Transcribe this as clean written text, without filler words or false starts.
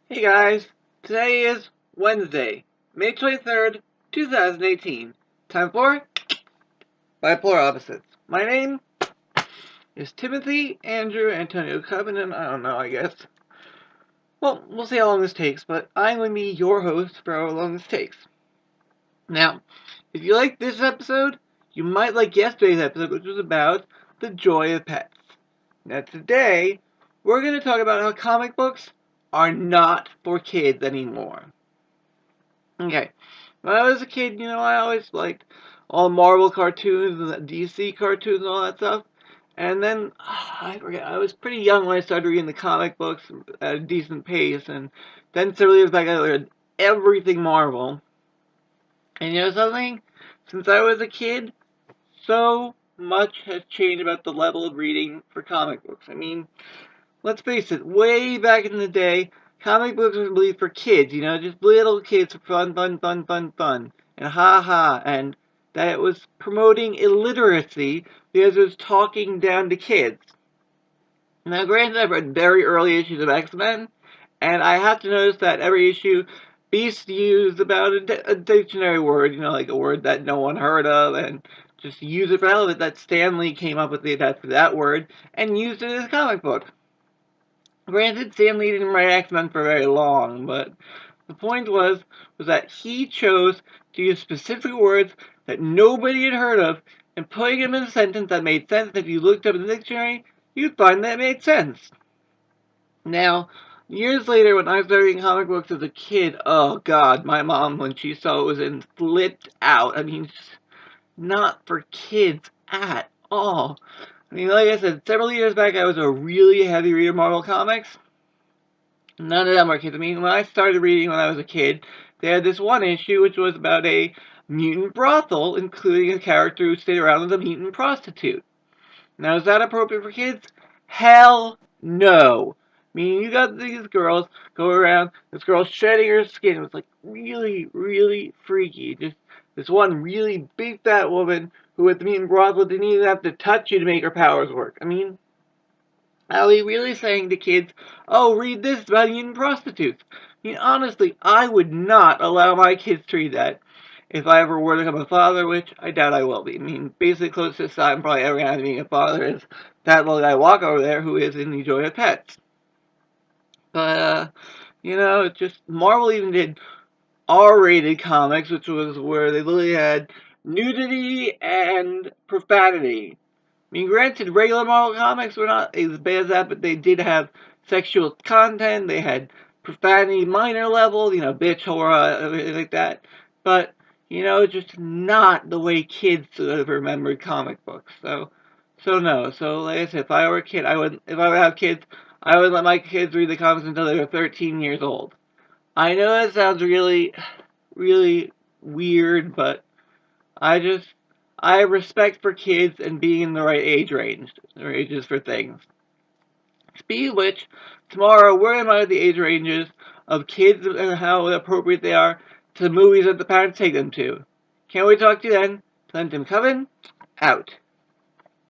Hey guys, today is Wednesday, May 23rd, 2018. Time for Bipolar Opposites. My name is Timothy Andrew Antonio Covenant. I don't know, I guess. Well, we'll see how long this takes, but I'm going to be your host for how long this takes. Now, if you like this episode, you might like yesterday's episode, which was about the joy of pets. Now, today, we're going to talk about how comic books are not for kids anymore. Okay. When I was a kid, I always liked all Marvel cartoons and the DC cartoons and all that stuff. And then, I forget, I was pretty young when I started reading the comic books at a decent pace. And then several years back, I read everything Marvel. And you know something? Since I was a kid, so much has changed about the level of reading for comic books. I mean, let's face it, way back in the day, comic books were believed for kids, just little kids for fun, fun, fun, fun, fun, and ha ha, and that it was promoting illiteracy because it was talking down to kids. Now, granted, I've read very early issues of X-Men, and I have to notice that every issue, Beast used about a dictionary word, like a word that no one heard of, and just use it for hell of it, that Stan Lee came up with the attached to that word, and used it as a comic book. Granted, Stan Lee didn't write X-Men for very long, but the point was that he chose to use specific words that nobody had heard of and putting them in a sentence that made sense. If you looked up in the dictionary, you'd find that it made sense. Now, years later, when I started reading comic books as a kid, oh god, my mom, when she saw it was in, flipped out. I mean, not for kids at all. I mean, like I said, several years back, I was a really heavy reader of Marvel Comics. None of them were kids. I mean, when I started reading when I was a kid, they had this one issue which was about a mutant brothel, including a character who stayed around as a mutant prostitute. Now, is that appropriate for kids? Hell no. I mean, you got these girls go around, this girl shedding her skin. It was like really, really freaky. Just this one really big fat woman who with the mutant brothel didn't even have to touch you to make her powers work. I mean, are we really saying to kids, oh, read this about mutant prostitutes? I mean, honestly, I would not allow my kids to read that if I ever were to become a father, which I doubt I will be. I mean, basically closest I'm probably ever going to being a father is that little guy walk over there who is in the joy of pets. But, it's just, Marvel even did R-rated comics, which was where they literally had nudity and profanity. I mean, granted, regular Marvel comics were not as bad as that, but they did have sexual content. They had profanity, minor level, bitch, whore, everything like that. But, just not the way kids sort of remembered comic books. So no. So, like I said, if I were a kid, if I would have kids, I would let my kids read the comics until they were 13 years old. I know that sounds really, really weird, but I have respect for kids and being in the right age range, or ages for things. Speaking of which, tomorrow we're going to monitor the age ranges of kids and how appropriate they are to the movies that the parents take them to. Can't wait to talk to you then. Tim Coven, out.